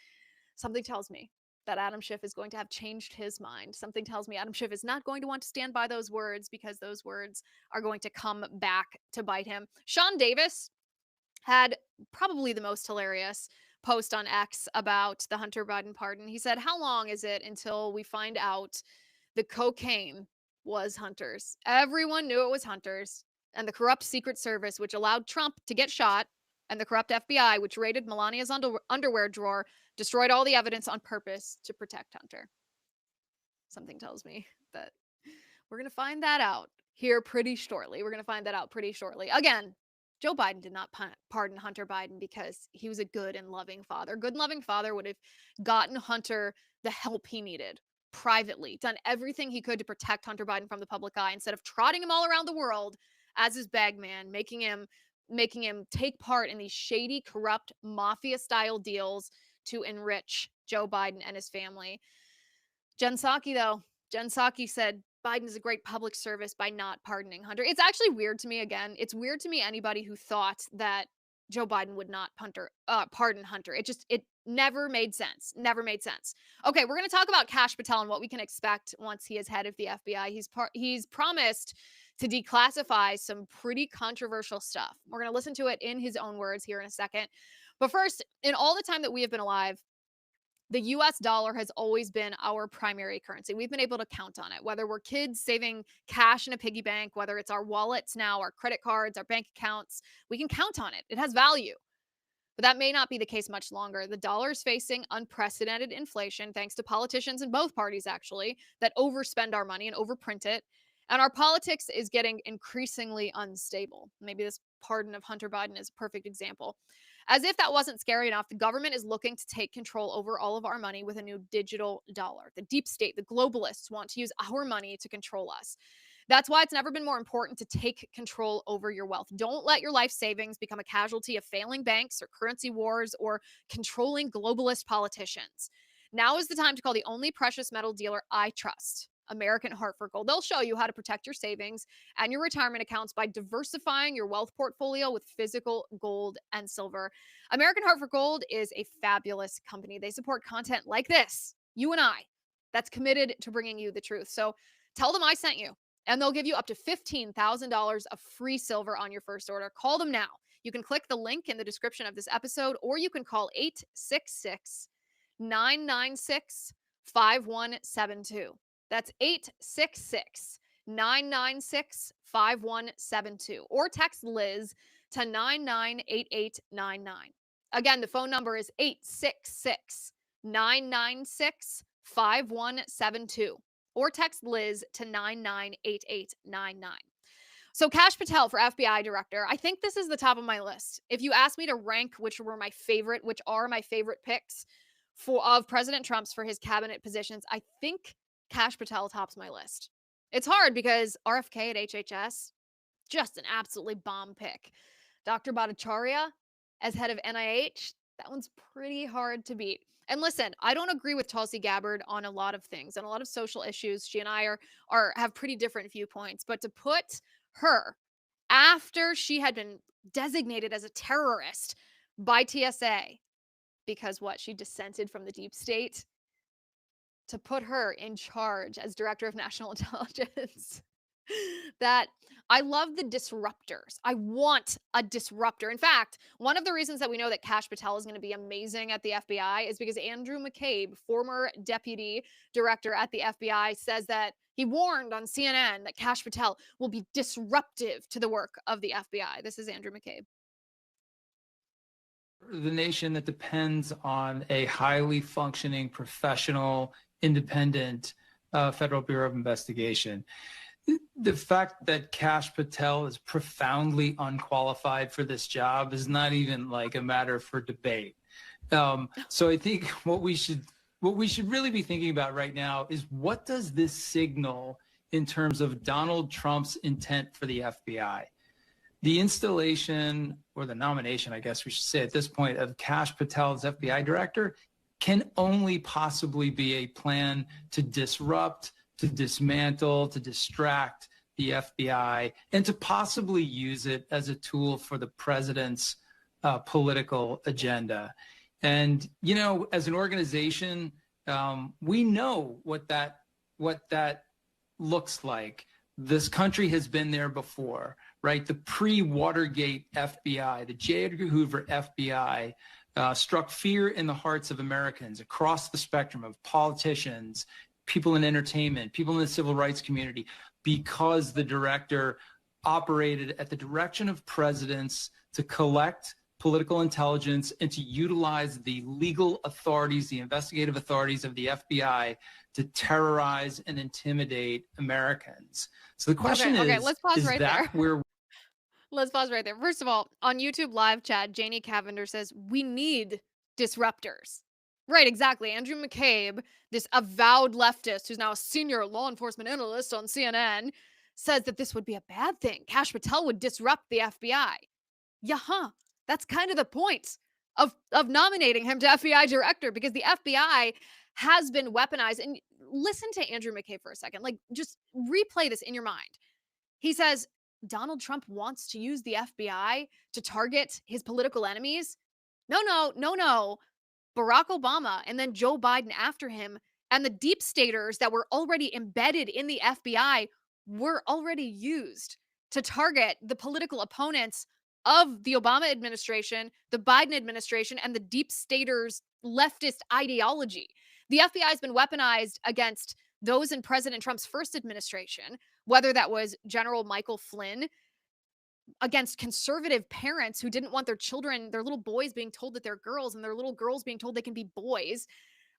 Something tells me that Adam Schiff is going to have changed his mind. Something tells me Adam Schiff is not going to want to stand by those words, because those words are going to come back to bite him. Sean Davis had probably the most hilarious post on X about the Hunter Biden pardon. He said, how long is it until we find out the cocaine was Hunter's? Everyone knew it was Hunter's. And the corrupt Secret Service, which allowed Trump to get shot, and the corrupt FBI, which raided Melania's underwear drawer, destroyed all the evidence on purpose to protect Hunter. Something tells me that we're going to find that out here pretty shortly. We're going to find that out pretty shortly. Again, Joe Biden did not pardon Hunter Biden because he was a good and loving father. Good and loving father would have gotten Hunter the help he needed privately, done everything he could to protect Hunter Biden from the public eye, instead of trotting him all around the world as his bag man, making him take part in these shady, corrupt, mafia-style deals to enrich Joe Biden and his family. Jen Psaki, though, Jen Psaki said Biden is a great public service by not pardoning Hunter. It's actually weird to me, again. It's weird to me, anybody who thought that Joe Biden would not pardon Hunter. It never made sense. Never made sense. Okay, we're going to talk about Kash Patel and what we can expect once he is head of the FBI. He's promised to declassify some pretty controversial stuff. We're going to listen to it in his own words here in a second. But first, in all the time that we have been alive, the US dollar has always been our primary currency. We've been able to count on it, whether we're kids saving cash in a piggy bank, whether it's our wallets now, our credit cards, our bank accounts, we can count on it. It has value. But that may not be the case much longer. The dollar is facing unprecedented inflation, thanks to politicians in both parties, actually, that overspend our money and overprint it. And our politics is getting increasingly unstable. Maybe this pardon of Hunter Biden is a perfect example. As if that wasn't scary enough, the government is looking to take control over all of our money with a new digital dollar. The deep state, the globalists, want to use our money to control us. That's why it's never been more important to take control over your wealth. Don't let your life savings become a casualty of failing banks or currency wars or controlling globalist politicians. Now is the time to call the only precious metal dealer I trust, American Hartford Gold. They'll show you how to protect your savings and your retirement accounts by diversifying your wealth portfolio with physical gold and silver. American Hartford Gold is a fabulous company. They support content like this, you and I, that's committed to bringing you the truth. So tell them I sent you, and they'll give you up to $15,000 of free silver on your first order. Call them now. You can click the link in the description of this episode, or you can call 866-996-5172. That's 866-996-5172. Or text Liz to 998899. Again, the phone number is 866-996-5172. Or text Liz to 998899. So Kash Patel for FBI director, I think this is the top of my list. If you ask me to rank which are my favorite picks of President Trump's for his cabinet positions, I think Kash Patel tops my list. It's hard because RFK at HHS, just an absolutely bomb pick. Dr. Bhattacharya as head of NIH, that one's pretty hard to beat. And listen, I don't agree with Tulsi Gabbard on a lot of things, on a lot of social issues. She and I have pretty different viewpoints. But to put her, after she had been designated as a terrorist by TSA, because she dissented from the deep state, to put her in charge as director of national intelligence. That I love the disruptors. I want a disruptor. In fact, one of the reasons that we know that Kash Patel is going to be amazing at the FBI is because Andrew McCabe, former deputy director at the FBI, says that he warned on CNN that Kash Patel will be disruptive to the work of the FBI. This is Andrew McCabe. The nation that depends on a highly functioning, professional, independent Federal Bureau of Investigation. The fact that Kash Patel is profoundly unqualified for this job is not even like a matter for debate. So I think what we should really be thinking about right now is, what does this signal in terms of Donald Trump's intent for the FBI? The installation, or the nomination, I guess we should say at this point, of Kash Patel as FBI director can only possibly be a plan to disrupt, to dismantle, to distract the FBI, and to possibly use it as a tool for the president's political agenda. And, you know, as an organization, we know what that looks like. This country has been there before, right? The pre-Watergate FBI, the J. Edgar Hoover FBI, struck fear in the hearts of Americans across the spectrum of politicians, people in entertainment, people in the civil rights community, because the director operated at the direction of presidents to collect political intelligence and to utilize the legal authorities, the investigative authorities of the FBI to terrorize and intimidate Americans. So the question is, let's pause is right that there. where Let's pause right there. First of all, on YouTube live chat, Janie Cavender says, we need disruptors. Right, exactly. Andrew McCabe, this avowed leftist who's now a senior law enforcement analyst on CNN, says that this would be a bad thing. Kash Patel would disrupt the FBI. Yeah, that's kind of the point of nominating him to FBI director, because the FBI has been weaponized. And listen to Andrew McCabe for a second. Like, just replay this in your mind. He says, Donald Trump wants to use the FBI to target his political enemies. No. Barack Obama and then Joe Biden after him, and the deep staters that were already embedded in the FBI were already used to target the political opponents of the Obama administration, the Biden administration, and the deep staters' leftist ideology. The FBI has been weaponized against those in President Trump's first administration, whether that was General Michael Flynn, against conservative parents who didn't want their children, their little boys, being told that they're girls, and their little girls being told they can be boys,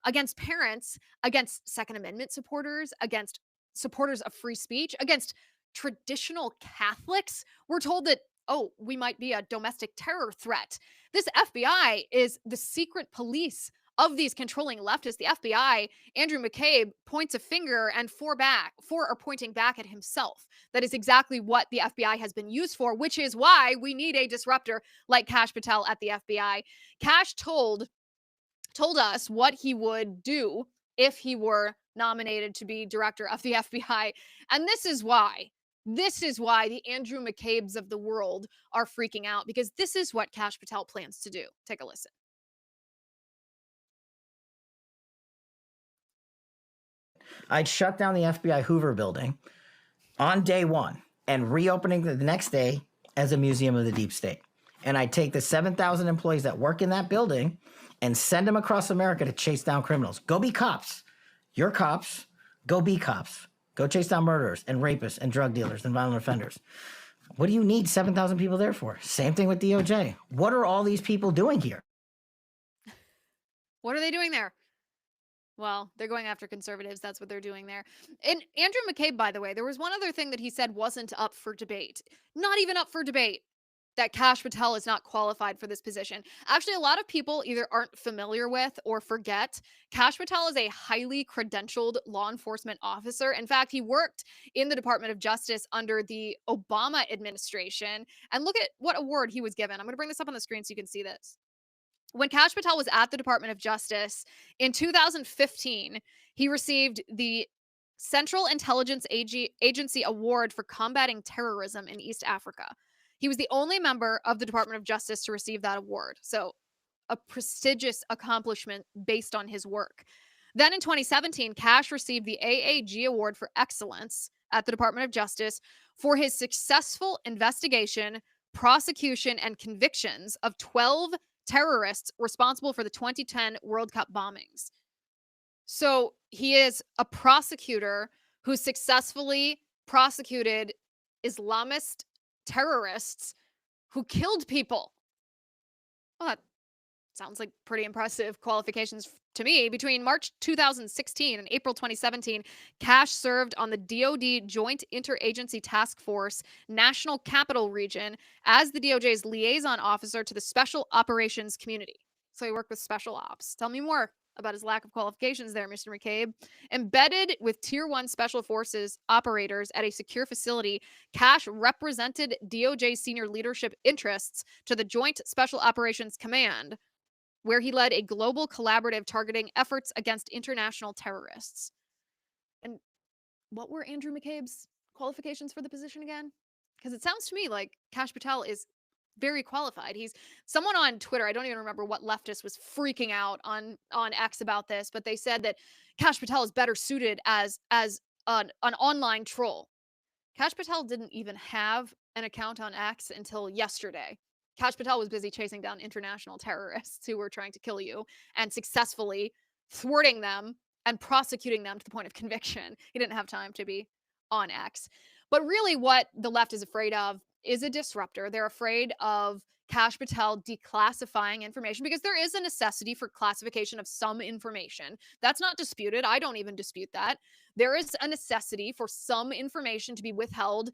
against parents, against Second Amendment supporters, against supporters of free speech, against traditional Catholics. We're told that, oh, we might be a domestic terror threat. This FBI is the secret police of these controlling leftists. The FBI, Andrew McCabe points a finger, and four are pointing back at himself. That is exactly what the FBI has been used for, which is why we need a disruptor like Kash Patel at the FBI. Kash told us what he would do if he were nominated to be director of the FBI. And this is why the Andrew McCabes of the world are freaking out, because this is what Kash Patel plans to do. Take a listen. I'd shut down the FBI Hoover building on day one and reopening the next day as a museum of the deep state. And I'd take the 7,000 employees that work in that building and send them across America to chase down criminals. Go be cops. You're cops. Go be cops. Go chase down murderers and rapists and drug dealers and violent offenders. What do you need 7,000 people there for? Same thing with DOJ. What are all these people doing here? What are they doing there? Well, they're going after conservatives. That's what they're doing there. And Andrew McCabe, by the way, there was one other thing that he said wasn't up for debate. Not even up for debate. That Kash Patel is not qualified for this position. Actually, a lot of people either aren't familiar with or forget Kash Patel is a highly credentialed law enforcement officer. In fact, he worked in the Department of Justice under the Obama administration. And look at what award he was given. I'm going to bring this up on the screen so you can see this. When Kash Patel was at the Department of Justice in 2015, he received the Central Intelligence Agency Award for combating terrorism in East Africa. He was the only member of the Department of Justice to receive that award. So a prestigious accomplishment based on his work. Then in 2017, Kash received the AAG Award for Excellence at the Department of Justice for his successful investigation, prosecution, and convictions of 12 terrorists responsible for the 2010 World Cup bombings. So he is a prosecutor who successfully prosecuted Islamist terrorists who killed people. Well, that sounds like pretty impressive qualifications to me. Between March 2016 and April 2017, Kash served on the DoD Joint Interagency Task Force National Capital Region as the DOJ's liaison officer to the Special Operations Community. So he worked with Special Ops. Tell me more about his lack of qualifications there, Mr. McCabe. Embedded with Tier 1 Special Forces operators at a secure facility, Kash represented DOJ senior leadership interests to the Joint Special Operations Command, where he led a global collaborative targeting efforts against international terrorists. And what were Andrew McCabe's qualifications for the position again? Because it sounds to me like Kash Patel is very qualified. He's someone on Twitter, I don't even remember what leftist was freaking out on X about this, but they said that Kash Patel is better suited as an online troll. Kash Patel didn't even have an account on X until yesterday. Kash Patel was busy chasing down international terrorists who were trying to kill you and successfully thwarting them and prosecuting them to the point of conviction. He didn't have time to be on X. But really what the left is afraid of is a disruptor. They're afraid of Kash Patel declassifying information because there is a necessity for classification of some information. That's not disputed. I don't even dispute that. There is a necessity for some information to be withheld,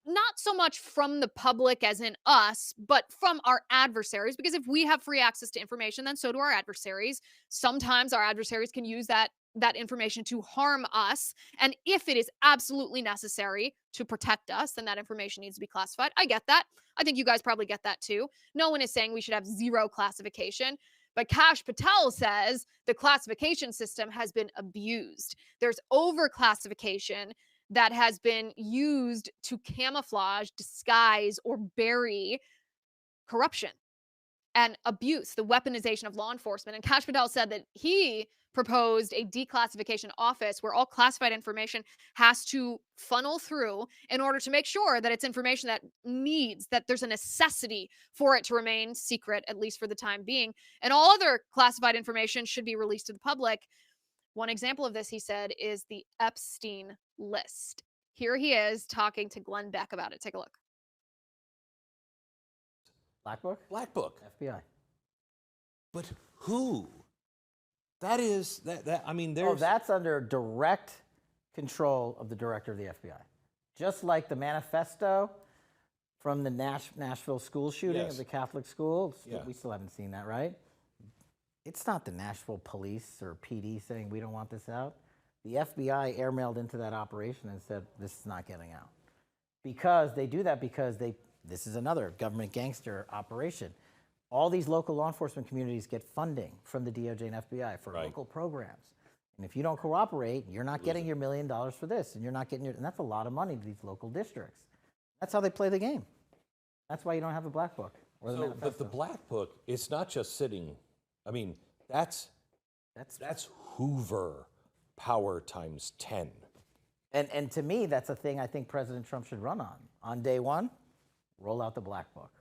not so much from the public as in us, but from our adversaries. Because if we have free access to information, then so do our adversaries. Sometimes our adversaries can use that information to harm us. And if it is absolutely necessary to protect us, then that information needs to be classified. I get that. I think you guys probably get that too. No one is saying we should have zero classification. But Kash Patel says the classification system has been abused. There's overclassification that has been used to camouflage, disguise, or bury corruption and abuse, the weaponization of law enforcement. And Kash Patel said that he proposed a declassification office where all classified information has to funnel through in order to make sure that it's information that there's a necessity for it to remain secret, at least for the time being. And all other classified information should be released to the public. One example of this, he said, is the Epstein list. Here he is talking to Glenn Beck about it. Take a look. Black Book? Black Book. FBI. But who? That is that. I mean, there's. Oh, that's under direct control of the director of the FBI. Just like the manifesto from the Nashville school shooting of the Catholic school. Yeah. We still haven't seen that, right? It's not the Nashville police or PD saying we don't want this out. The FBI airmailed into that operation and said this is not getting out. Because they do that because this is another government gangster operation. All these local law enforcement communities get funding from the DOJ and FBI for local programs. And if you don't cooperate, you're not getting your $1 million for this, and you're not getting and that's a lot of money to these local districts. That's how they play the game. That's why you don't have a black book or the manifesto. But the black book, it's not just sitting. I mean, that's Hoover power times 10. And to me, that's a thing I think President Trump should run on. On day one, roll out the black book.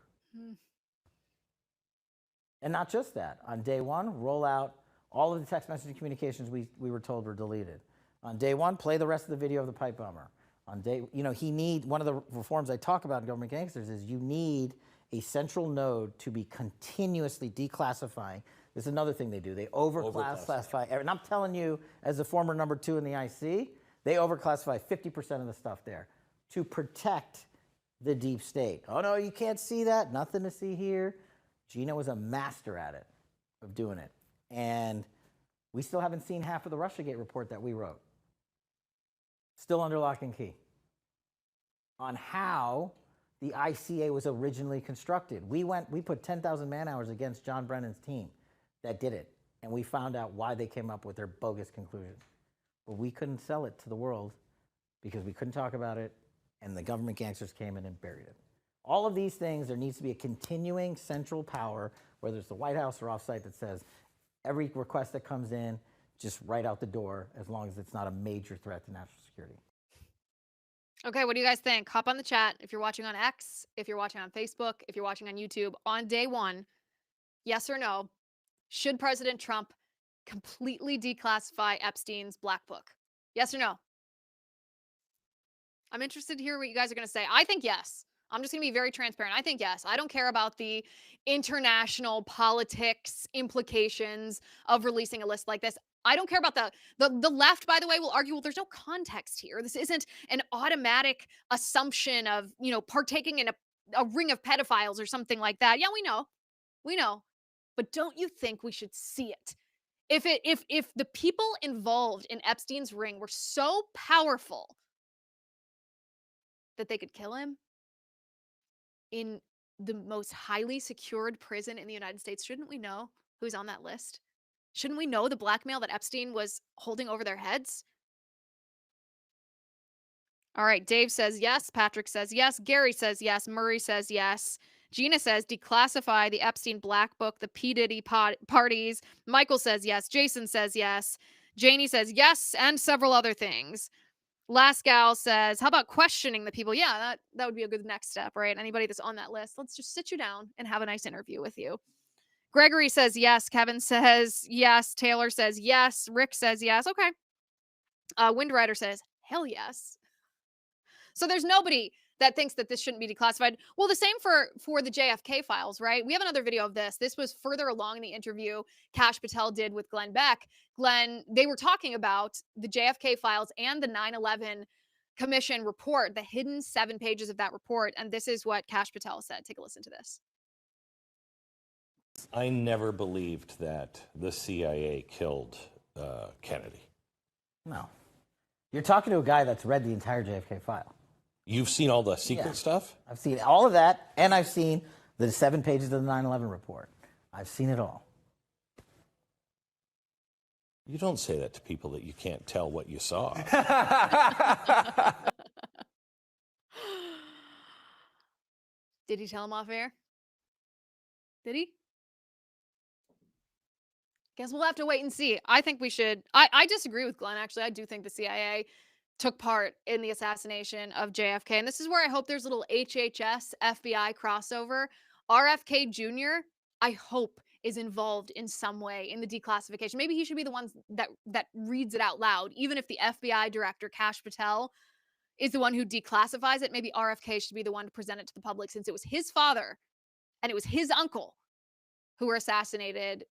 And not just that. On day one, roll out all of the text messaging communications we were told were deleted. On day one, play the rest of the video of the pipe bomber. On day, one of the reforms I talk about in government gangsters is you need a central node to be continuously declassifying. This is another thing they do. They overclassify. And I'm telling you, as a former number 2 in the IC, they overclassify 50% of the stuff there to protect the deep state. Oh, no, you can't see that. Nothing to see here. Gina was a master at it, of doing it. And we still haven't seen half of the Russiagate report that we wrote. Still under lock and key. On how the ICA was originally constructed. We put 10,000 man hours against John Brennan's team that did it. And we found out why they came up with their bogus conclusion. But we couldn't sell it to the world because we couldn't talk about it, and the government gangsters came in and buried it. All of these things, there needs to be a continuing central power, whether it's the White House or offsite, that says every request that comes in just right out the door as long as it's not a major threat to national security. Okay, what do you guys think? Hop on the chat if you're watching on X, if you're watching on Facebook, if you're watching on YouTube. On day one, yes or no, should President Trump completely declassify Epstein's black book? Yes or no? I'm interested to hear what you guys are going to say. I think yes. I'm just going to be very transparent. I think yes. I don't care about the international politics implications of releasing a list like this. I don't care about the left, by the way, will argue, well, there's no context here. This isn't an automatic assumption of, partaking in a ring of pedophiles or something like that. Yeah, we know. We know. But don't you think we should see it? If the people involved in Epstein's ring were so powerful that they could kill him in the most highly secured prison in the United States, shouldn't we know who's on that list? Shouldn't we know the blackmail that Epstein was holding over their heads? All right, Dave says yes. Patrick says yes. Gary says yes. Murray says yes. Gina says declassify the Epstein black book, the P. Diddy parties. Michael says yes. Jason says yes. Janie says yes, and several other things. Last gal says, how about questioning the people? Yeah, that would be a good next step, right? Anybody that's on that list, let's just sit you down and have a nice interview with you. Gregory says yes. Kevin says yes. Taylor says yes. Rick says yes. Okay. Windrider says, hell yes. So there's nobody that thinks that this shouldn't be declassified. Well, the same for the JFK files, right? We have another video of this. This was further along in the interview Kash Patel did with Glenn Beck. They were talking about the JFK files and the 9/11 Commission report, the hidden 7 pages of that report. And this is what Kash Patel said. Take a listen to this. I never believed that the CIA killed Kennedy. No. You're talking to a guy that's read the entire JFK file. You've seen all the secret stuff? I've seen all of that, and I've seen the 7 pages of the 9/11 report. I've seen it all. You don't say that to people that you can't tell what you saw. Did he tell him off air? Did he? Guess we'll have to wait and see. I think we should. I disagree with Glenn, actually. I do think the CIA took part in the assassination of JFK. And this is where I hope there's a little HHS FBI crossover. RFK Jr., I hope, is involved in some way in the declassification. Maybe he should be the one that reads it out loud. Even if the FBI director, Kash Patel, is the one who declassifies it, maybe RFK should be the one to present it to the public, since it was his father and it was his uncle who were assassinated.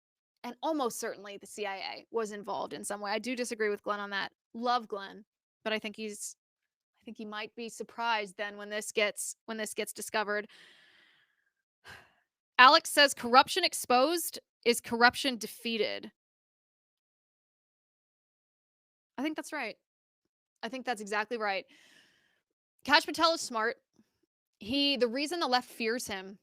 And almost certainly the CIA was involved in some way. I do disagree with Glenn on that. Love Glenn. But I think he might be surprised then when this gets discovered. Alex says corruption exposed is corruption defeated. I think that's right. I think that's exactly right. Kash Patel is smart. The reason the left fears him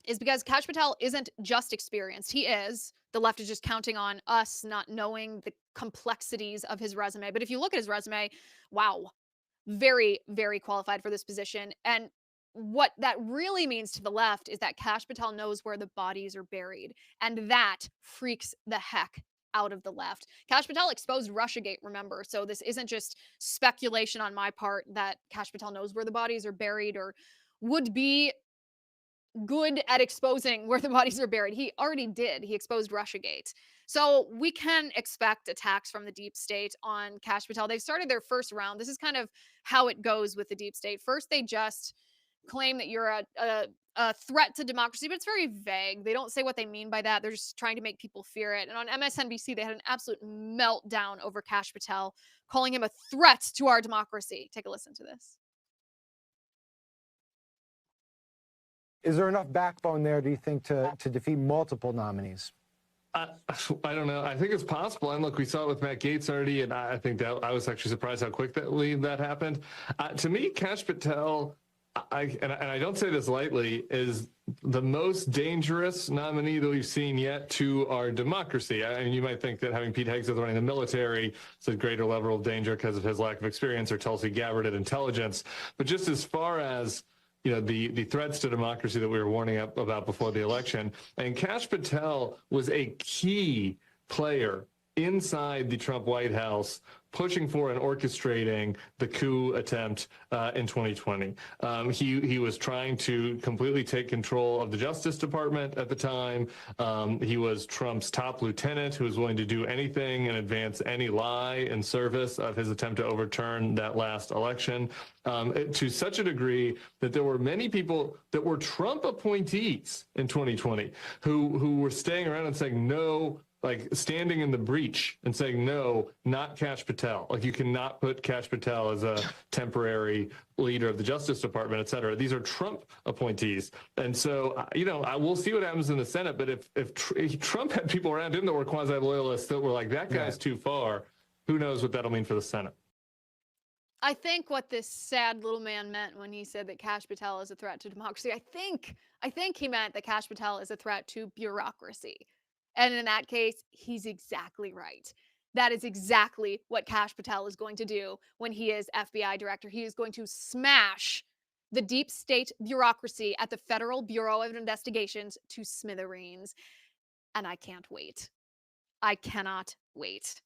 is because Kash Patel isn't just experienced. He is. The left is just counting on us not knowing the complexities of his resume. But if you look at his resume, wow, very, very qualified for this position. And what that really means to the left is that Kash Patel knows where the bodies are buried. And that freaks the heck out of the left. Kash Patel exposed Russiagate, remember? So this isn't just speculation on my part that Kash Patel knows where the bodies are buried or would be good at exposing where the bodies are buried. He already did. He exposed Russiagate. So we can expect attacks from the deep state on Kash Patel. They've started their first round. This is kind of how it goes with the deep state. First, they just claim that you're a threat to democracy, but it's very vague. They don't say what they mean by that. They're just trying to make people fear it. And on MSNBC, they had an absolute meltdown over Kash Patel, calling him a threat to our democracy. Take a listen to this. Is there enough backbone there, do you think, to defeat multiple nominees? I don't know. I think it's possible. And look, we saw it with Matt Gaetz already, and I think that I was actually surprised how quickly that happened. To me, Kash Patel, and I don't say this lightly, is the most dangerous nominee that we've seen yet to our democracy. I mean, you might think that having Pete Hegseth running the military is a greater level of danger because of his lack of experience, or Tulsi Gabbard at intelligence. But just as far as the threats to democracy that we were warning about before the election. And Kash Patel was a key player inside the Trump White House, pushing for and orchestrating the coup attempt in 2020. He was trying to completely take control of the Justice Department at the time. He was Trump's top lieutenant who was willing to do anything and advance any lie in service of his attempt to overturn that last election, to such a degree that there were many people that were Trump appointees in 2020 who were staying around and saying no, like standing in the breach and saying, no, not Kash Patel. Like, you cannot put Kash Patel as a temporary leader of the Justice Department, et cetera. These are Trump appointees. And so, we'll see what happens in the Senate. But if Trump had people around him that were quasi-loyalists that were like, that guy's too far, who knows what that'll mean for the Senate. I think what this sad little man meant when he said that Kash Patel is a threat to democracy, I think he meant that Kash Patel is a threat to bureaucracy. And in that case, he's exactly right. That is exactly what Kash Patel is going to do when he is FBI director. He is going to smash the deep state bureaucracy at the Federal Bureau of Investigations to smithereens. And I can't wait. I cannot wait.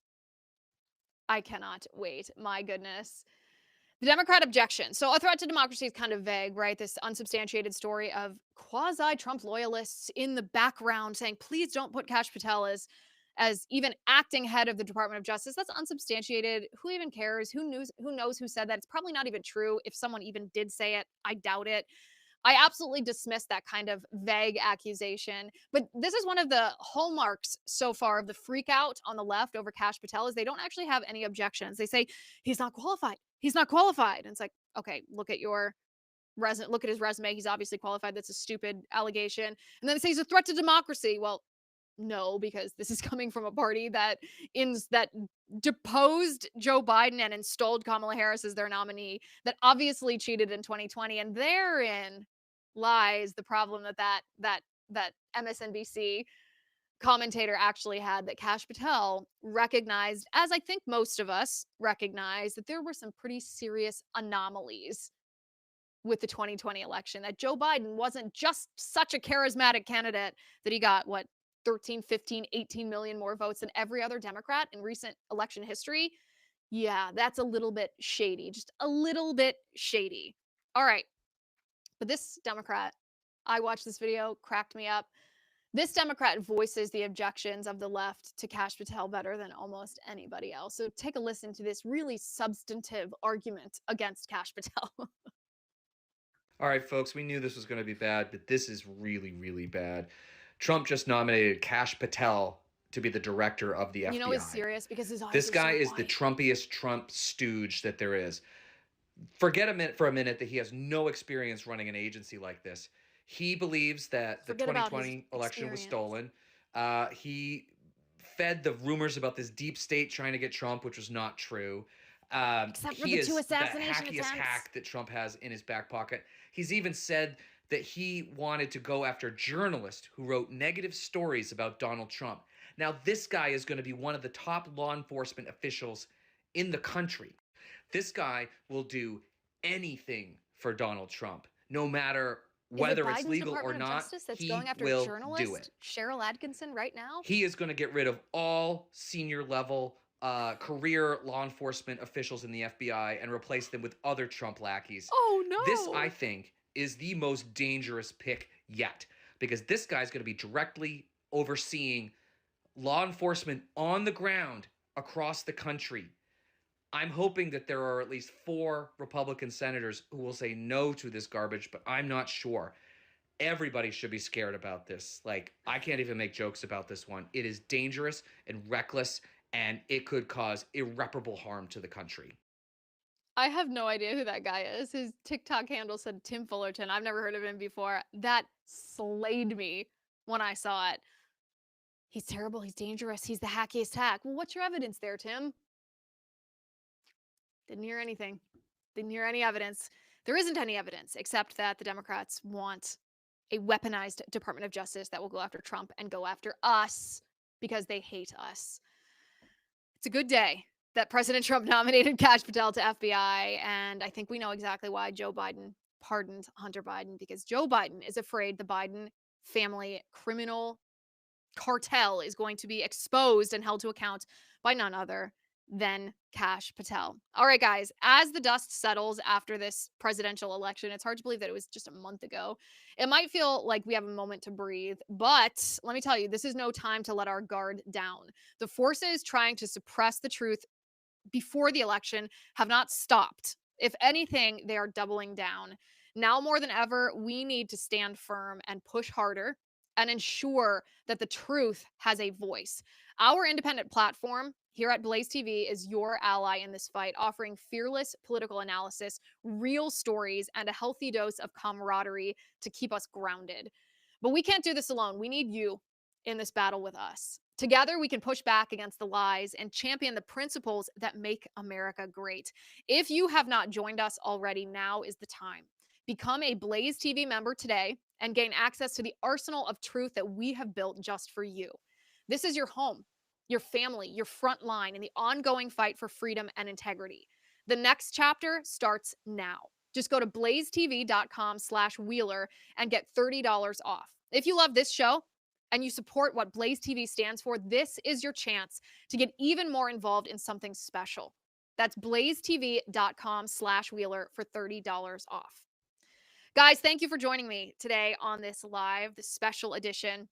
I cannot wait. My goodness. The Democrat objection. So a threat to democracy is kind of vague, right? This unsubstantiated story of quasi-Trump loyalists in the background saying, please don't put Kash Patel as even acting head of the Department of Justice. That's unsubstantiated. Who even cares? Who knows who said that? It's probably not even true. If someone even did say it, I doubt it. I absolutely dismiss that kind of vague accusation. But this is one of the hallmarks so far of the freak out on the left over Kash Patel is they don't actually have any objections. They say, he's not qualified. He's not qualified. And it's like, okay, look at his resume. He's obviously qualified. That's a stupid allegation. And then they say he's a threat to democracy. Well, no, because this is coming from a party that deposed Joe Biden and installed Kamala Harris as their nominee, that obviously cheated in 2020. And therein lies the problem that MSNBC commentator actually had, that Kash Patel recognized, as I think most of us recognize, that there were some pretty serious anomalies with the 2020 election, that Joe Biden wasn't just such a charismatic candidate that he got, 13, 15, 18 million more votes than every other Democrat in recent election history. Yeah, that's a little bit shady, just a little bit shady. All right. But this Democrat, I watched this video, cracked me up. This Democrat voices the objections of the left to Kash Patel better than almost anybody else. So take a listen to this really substantive argument against Kash Patel. All right, folks, we knew this was going to be bad, but this is really, really bad. Trump just nominated Kash Patel to be the director of the FBI. You know he's serious because his eyes This guy are so is the wide. Trumpiest Trump stooge that there is. Forget for a minute that he has no experience running an agency like this. He believes that the 2020 election was stolen. He fed the rumors about this deep state trying to get Trump, which was not true. Except for the 2 assassination attempts. Hack that Trump has in his back pocket. He's even said that he wanted to go after journalists who wrote negative stories about Donald Trump. Now, this guy is going to be one of the top law enforcement officials in the country. This guy will do anything for Donald Trump, no matter whether it's legal or not. He going after will journalist do it. Cheryl Atkinson right now. He is going to get rid of all senior level career law enforcement officials in the FBI and replace them with other Trump lackeys. Oh, no. This, I think, is the most dangerous pick yet, because this guy's going to be directly overseeing law enforcement on the ground across the country. I'm hoping that there are at least 4 Republican senators who will say no to this garbage, but I'm not sure. Everybody should be scared about this. Like, I can't even make jokes about this one. It is dangerous and reckless, and it could cause irreparable harm to the country. I have no idea who that guy is. His TikTok handle said Tim Fullerton. I've never heard of him before. That slayed me when I saw it. He's terrible. He's dangerous. He's the hackiest hack. Well, what's your evidence there, Tim? Didn't hear anything. Didn't hear any evidence. There isn't any evidence except that the Democrats want a weaponized Department of Justice that will go after Trump and go after us because they hate us. It's a good day that President Trump nominated Kash Patel to FBI, and I think we know exactly why Joe Biden pardoned Hunter Biden, because Joe Biden is afraid the Biden family criminal cartel is going to be exposed and held to account by none other than Kash Patel. All right, guys, as the dust settles after this presidential election, it's hard to believe that it was just a month ago. It might feel like we have a moment to breathe, but let me tell you, this is no time to let our guard down. The forces trying to suppress the truth before the election have not stopped. If anything, they are doubling down. Now more than ever, we need to stand firm and push harder and ensure that the truth has a voice. Our independent platform here at Blaze TV is your ally in this fight, offering fearless political analysis, real stories, and a healthy dose of camaraderie to keep us grounded. But we can't do this alone. We need you in this battle with us. Together, we can push back against the lies and champion the principles that make America great. If you have not joined us already, now is the time. Become a Blaze TV member today and gain access to the arsenal of truth that we have built just for you. This is your home, your family, your front line in the ongoing fight for freedom and integrity. The next chapter starts now. Just go to blazetv.com/Wheeler and get $30 off. If you love this show and you support what Blaze TV stands for, this is your chance to get even more involved in something special. That's blazetv.com/Wheeler for $30 off. Guys, thank you for joining me today on this special edition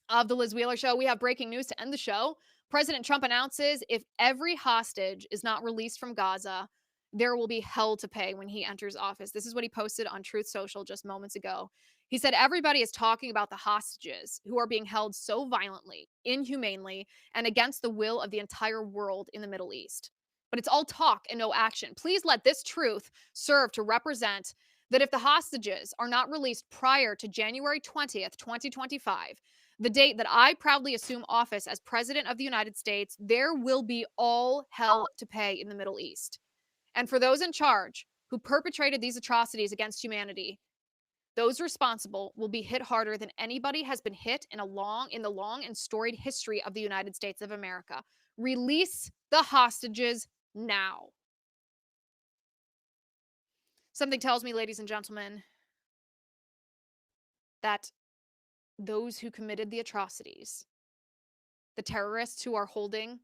of the Liz Wheeler Show. We have breaking news to end the show. President Trump announces if every hostage is not released from Gaza, there will be hell to pay when he enters office. This is what he posted on Truth Social just moments ago. He said everybody is talking about the hostages who are being held so violently, inhumanely, and against the will of the entire world in the Middle East. But it's all talk and no action. Please let this truth serve to represent that if the hostages are not released prior to January 20th, 2025, the date that I proudly assume office as President of the United States, there will be all hell to pay in the Middle East. And for those in charge who perpetrated these atrocities against humanity, those responsible will be hit harder than anybody has been hit in the long and storied history of the United States of America. Release the hostages now. Something tells me, ladies and gentlemen, that those who committed the atrocities, the terrorists who are holding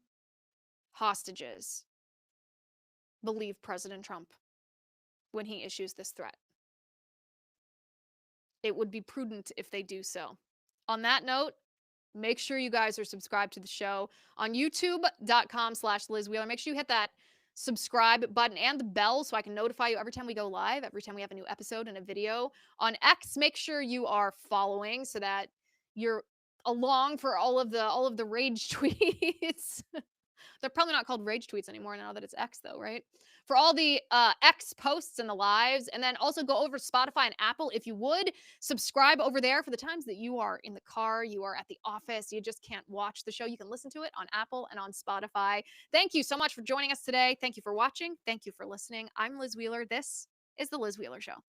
hostages, believe President Trump when he issues this threat. It would be prudent if they do so. On that note, make sure you guys are subscribed to the show on youtube.com/Liz Wheeler. Make sure you hit that subscribe button and the bell so I can notify you every time we go live, every time we have a new episode and a video. On X, make sure you are following so that you're along for all of the rage tweets. They're probably not called rage tweets anymore now that it's X though, right? For all the X posts and the lives, and then also go over to Spotify and Apple if you would. Subscribe over there for the times that you are in the car, you are at the office, you just can't watch the show. You can listen to it on Apple and on Spotify. Thank you so much for joining us today. Thank you for watching. Thank you for listening. I'm Liz Wheeler. This is The Liz Wheeler Show.